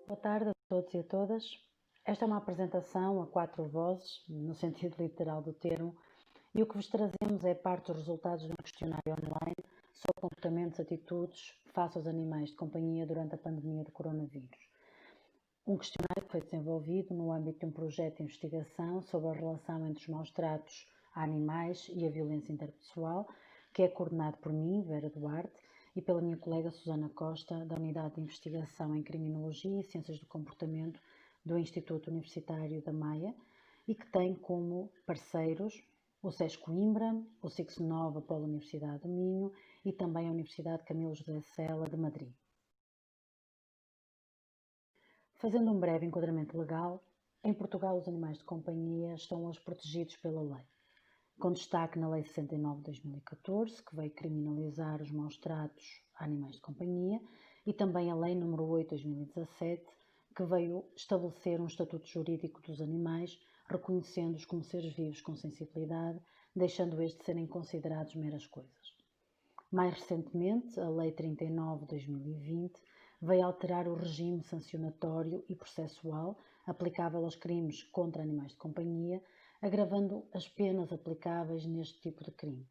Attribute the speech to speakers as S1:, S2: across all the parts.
S1: Boa tarde a todos e a todas. Esta é uma apresentação a quatro vozes, no sentido literal do termo, e o que vos trazemos é parte dos resultados de um questionário online sobre comportamentos e atitudes face aos animais de companhia durante a pandemia de coronavírus. Um questionário que foi desenvolvido no âmbito de um projeto de investigação sobre a relação entre os maus tratos a animais e a violência interpessoal, que é coordenado por mim, Vera Duarte, e pela minha colega Susana Costa, da Unidade de Investigação em Criminologia e Ciências do Comportamento do Instituto Universitário da Maia, e que tem como parceiros o SES Coimbra, o SIX Nova pela Universidade do Minho e também a Universidade Camilo José Cela de Madrid. Fazendo um breve enquadramento legal, em Portugal os animais de companhia estão hoje protegidos pela lei, com destaque na Lei 69 de 2014, que veio criminalizar os maus tratos a animais de companhia, e também a Lei nº 8 de 2017, que veio estabelecer um estatuto jurídico dos animais, reconhecendo-os como seres vivos com sensibilidade, deixando estes serem considerados meras coisas. Mais recentemente, a Lei 39 de 2020 veio alterar o regime sancionatório e processual aplicável aos crimes contra animais de companhia, agravando as penas aplicáveis neste tipo de crime.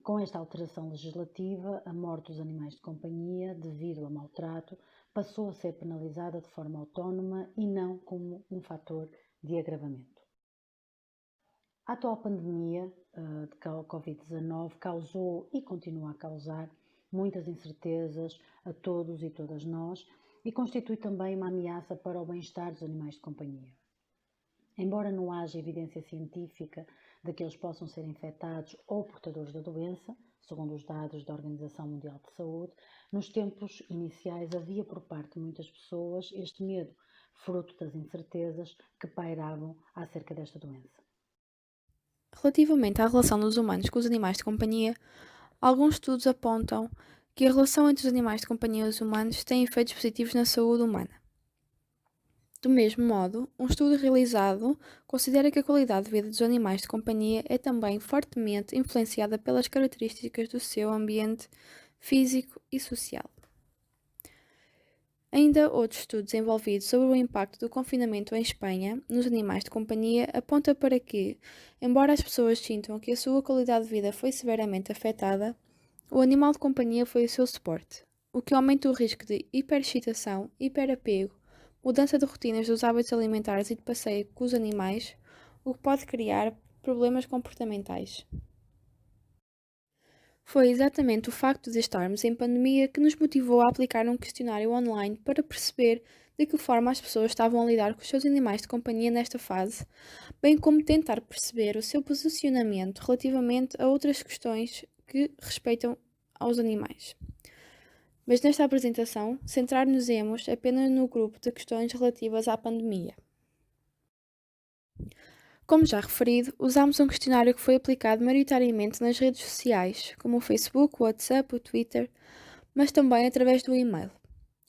S1: Com esta alteração legislativa, a morte dos animais de companhia, devido a maltrato, passou a ser penalizada de forma autónoma e não como um fator de agravamento. A atual pandemia de Covid-19 causou e continua a causar muitas incertezas a todos e todas nós e constitui também uma ameaça para o bem-estar dos animais de companhia. Embora não haja evidência científica de que eles possam ser infectados ou portadores da doença, segundo os dados da Organização Mundial de Saúde, nos tempos iniciais havia por parte de muitas pessoas este medo, fruto das incertezas que pairavam acerca desta doença.
S2: Relativamente à relação dos humanos com os animais de companhia, alguns estudos apontam que a relação entre os animais de companhia e os humanos tem efeitos positivos na saúde humana. Do mesmo modo, um estudo realizado considera que a qualidade de vida dos animais de companhia é também fortemente influenciada pelas características do seu ambiente físico e social. Ainda outros estudos envolvidos sobre o impacto do confinamento em Espanha nos animais de companhia apontam para que, embora as pessoas sintam que a sua qualidade de vida foi severamente afetada, o animal de companhia foi o seu suporte, o que aumenta o risco de hiperexcitação, hiperapego, mudança de rotinas dos hábitos alimentares e de passeio com os animais, o que pode criar problemas comportamentais. Foi exatamente o facto de estarmos em pandemia que nos motivou a aplicar um questionário online para perceber de que forma as pessoas estavam a lidar com os seus animais de companhia nesta fase, bem como tentar perceber o seu posicionamento relativamente a outras questões que respeitam aos animais. Mas nesta apresentação, centrar-nos-emos apenas no grupo de questões relativas à pandemia. Como já referido, usámos um questionário que foi aplicado maioritariamente nas redes sociais, como o Facebook, o WhatsApp, o Twitter, mas também através do e-mail.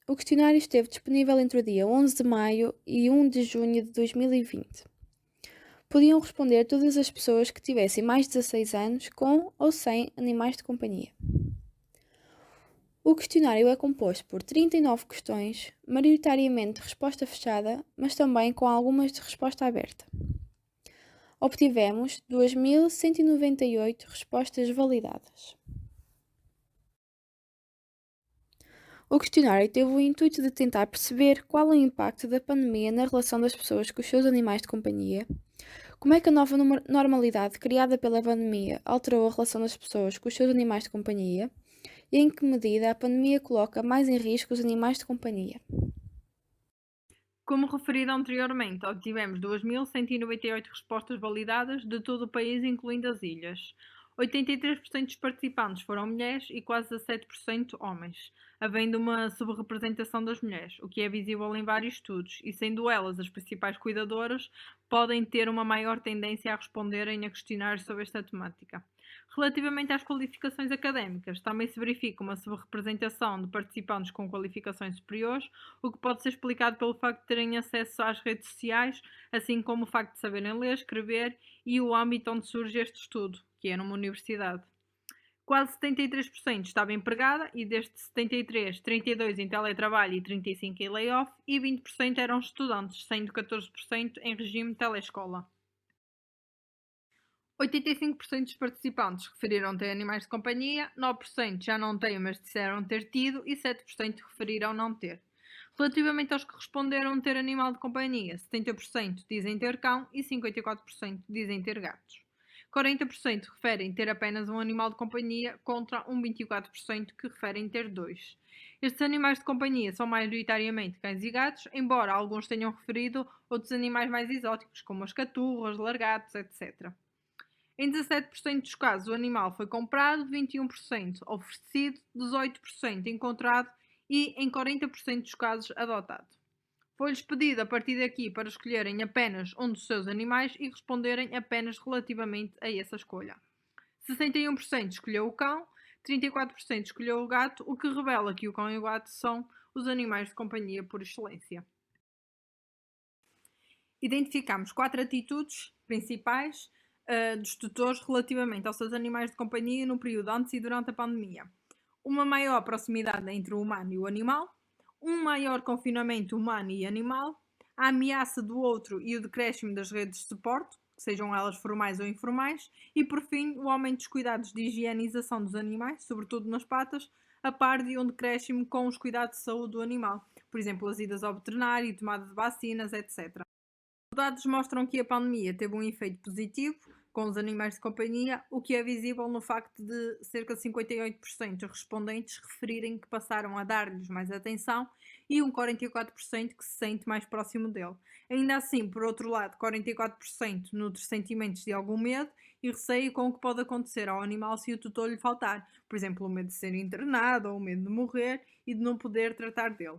S2: O questionário esteve disponível entre o dia 11 de maio e 1 de junho de 2020. Podiam responder todas as pessoas que tivessem mais de 16 anos com ou sem animais de companhia. O questionário é composto por 39 questões, maioritariamente de resposta fechada, mas também com algumas de resposta aberta. Obtivemos 2.198 respostas validadas. O questionário teve o intuito de tentar perceber qual é o impacto da pandemia na relação das pessoas com os seus animais de companhia, como é que a nova normalidade criada pela pandemia alterou a relação das pessoas com os seus animais de companhia e em que medida a pandemia coloca mais em risco os animais de companhia.
S3: Como referido anteriormente, obtivemos 2.198 respostas validadas de todo o país, incluindo as ilhas. 83% dos participantes foram mulheres e quase 17% homens, havendo uma subrepresentação das mulheres, o que é visível em vários estudos, e sendo elas as principais cuidadoras, podem ter uma maior tendência a responderem a questionários sobre esta temática. Relativamente às qualificações académicas, também se verifica uma subrepresentação de participantes com qualificações superiores, o que pode ser explicado pelo facto de terem acesso às redes sociais, assim como o facto de saberem ler, escrever e o âmbito onde surge este estudo, que é numa universidade. Quase 73% estava empregada e destes 73, 32% em teletrabalho e 35% em layoff e 20% eram estudantes, sendo 14% em regime telescola. 85% dos participantes referiram ter animais de companhia, 9% já não têm, mas disseram ter tido e 7% referiram não ter. Relativamente aos que responderam ter animal de companhia, 70% dizem ter cão e 54% dizem ter gatos. 40% referem ter apenas um animal de companhia contra 24% que referem ter dois. Estes animais de companhia são maioritariamente cães e gatos, embora alguns tenham referido outros animais mais exóticos, como as caturras, largatos, etc. Em 17% dos casos o animal foi comprado, 21% oferecido, 18% encontrado e em 40% dos casos adotado. Foi-lhes pedido a partir daqui para escolherem apenas um dos seus animais e responderem apenas relativamente a essa escolha. 61% escolheu o cão, 34% escolheu o gato, o que revela que o cão e o gato são os animais de companhia por excelência. Identificamos 4 atitudes principais dos tutores relativamente aos seus animais de companhia no período antes e durante a pandemia. Uma maior proximidade entre o humano e o animal, um maior confinamento humano e animal, a ameaça do outro e o decréscimo das redes de suporte, sejam elas formais ou informais, e por fim o aumento dos cuidados de higienização dos animais, sobretudo nas patas, a par de um decréscimo com os cuidados de saúde do animal, por exemplo, as idas ao veterinário, tomada de vacinas, etc. Os dados mostram que a pandemia teve um efeito positivo com os animais de companhia, o que é visível no facto de cerca de 58% dos respondentes referirem que passaram a dar-lhes mais atenção e um 44% que se sente mais próximo dele. Ainda assim, por outro lado, 44% nutre sentimentos de algum medo e receio com o que pode acontecer ao animal se o tutor lhe faltar, por exemplo, o medo de ser internado ou o medo de morrer e de não poder tratar dele.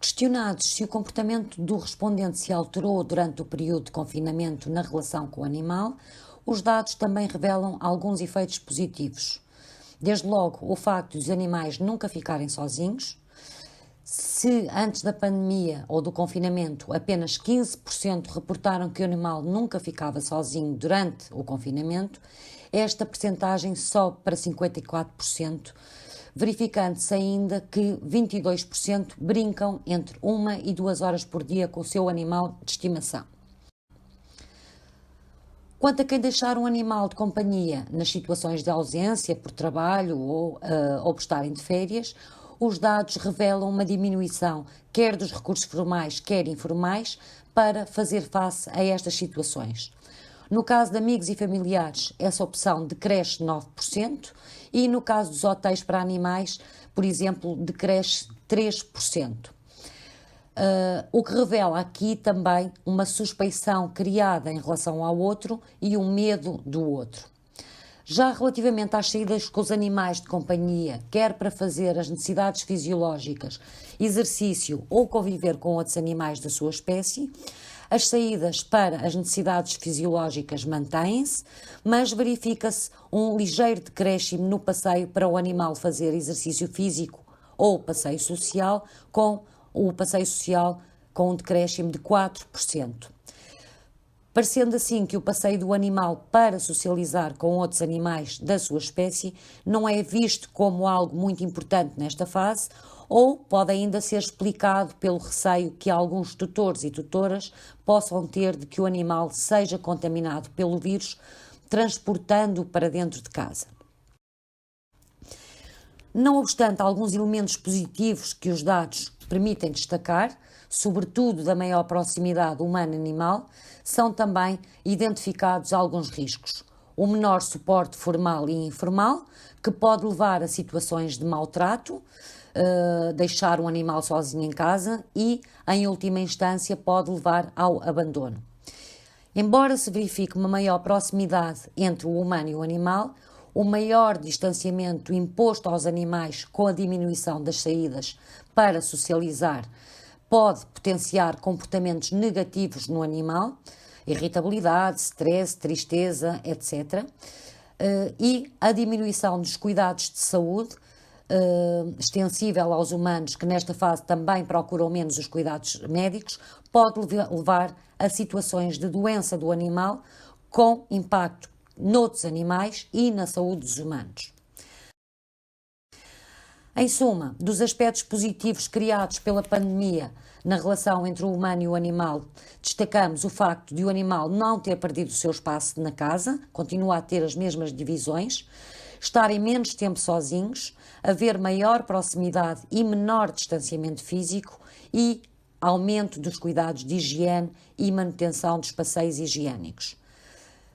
S4: Questionados se o comportamento do respondente se alterou durante o período de confinamento na relação com o animal, os dados também revelam alguns efeitos positivos. Desde logo, o facto de os animais nunca ficarem sozinhos. Se antes da pandemia ou do confinamento apenas 15% reportaram que o animal nunca ficava sozinho durante o confinamento, esta percentagem sobe para 54%, verificando-se ainda que 22% brincam entre 1 e 2 horas por dia com o seu animal de estimação. Quanto a quem deixar um animal de companhia nas situações de ausência por trabalho ou por estarem de férias, os dados revelam uma diminuição quer dos recursos formais, quer informais, para fazer face a estas situações. No caso de amigos e familiares, essa opção decresce 9% e no caso dos hotéis para animais, por exemplo, decresce 3%. O que revela aqui também uma suspeição criada em relação ao outro e um medo do outro. Já relativamente às saídas com os animais de companhia, quer para fazer as necessidades fisiológicas, exercício ou conviver com outros animais da sua espécie, as saídas para as necessidades fisiológicas mantêm-se, mas verifica-se um ligeiro decréscimo no passeio para o animal fazer exercício físico ou passeio social, com o passeio social com um decréscimo de 4%. Parecendo assim que o passeio do animal para socializar com outros animais da sua espécie não é visto como algo muito importante nesta fase, ou pode ainda ser explicado pelo receio que alguns tutores e tutoras possam ter de que o animal seja contaminado pelo vírus, transportando-o para dentro de casa. Não obstante alguns elementos positivos que os dados permitem destacar, sobretudo da maior proximidade humano-animal, são também identificados alguns riscos. O menor suporte formal e informal, que pode levar a situações de maltrato, deixar um animal sozinho em casa e, em última instância, pode levar ao abandono. Embora se verifique uma maior proximidade entre o humano e o animal, o maior distanciamento imposto aos animais com a diminuição das saídas para socializar pode potenciar comportamentos negativos no animal, irritabilidade, stress, tristeza, etc. E a diminuição dos cuidados de saúde, extensível aos humanos, que nesta fase também procuram menos os cuidados médicos, pode levar a situações de doença do animal com impacto noutros animais e na saúde dos humanos. Em suma, dos aspectos positivos criados pela pandemia na relação entre o humano e o animal, destacamos o facto de o animal não ter perdido o seu espaço na casa, continua a ter as mesmas divisões, estarem menos tempo sozinhos, haver maior proximidade e menor distanciamento físico e aumento dos cuidados de higiene e manutenção dos passeios higiênicos.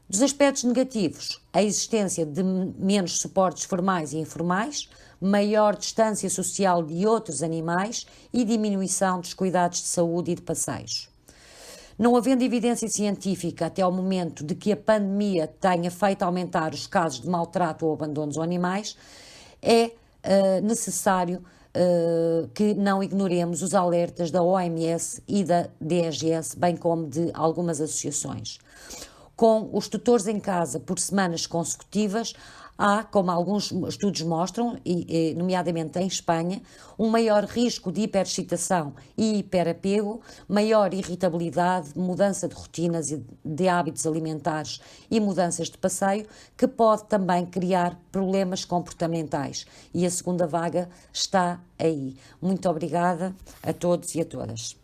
S4: Dos aspectos negativos, a existência de menos suportes formais e informais, maior distância social de outros animais e diminuição dos cuidados de saúde e de passeios. Não havendo evidência científica até ao momento de que a pandemia tenha feito aumentar os casos de maltrato ou abandono dos animais, é necessário que não ignoremos os alertas da OMS e da DGS, bem como de algumas associações. Com os tutores em casa por semanas consecutivas, há, como alguns estudos mostram, nomeadamente em Espanha, um maior risco de hiperexcitação e hiperapego, maior irritabilidade, mudança de rotinas e de hábitos alimentares e mudanças de passeio, que pode também criar problemas comportamentais. E a segunda vaga está aí. Muito obrigada a todos e a todas.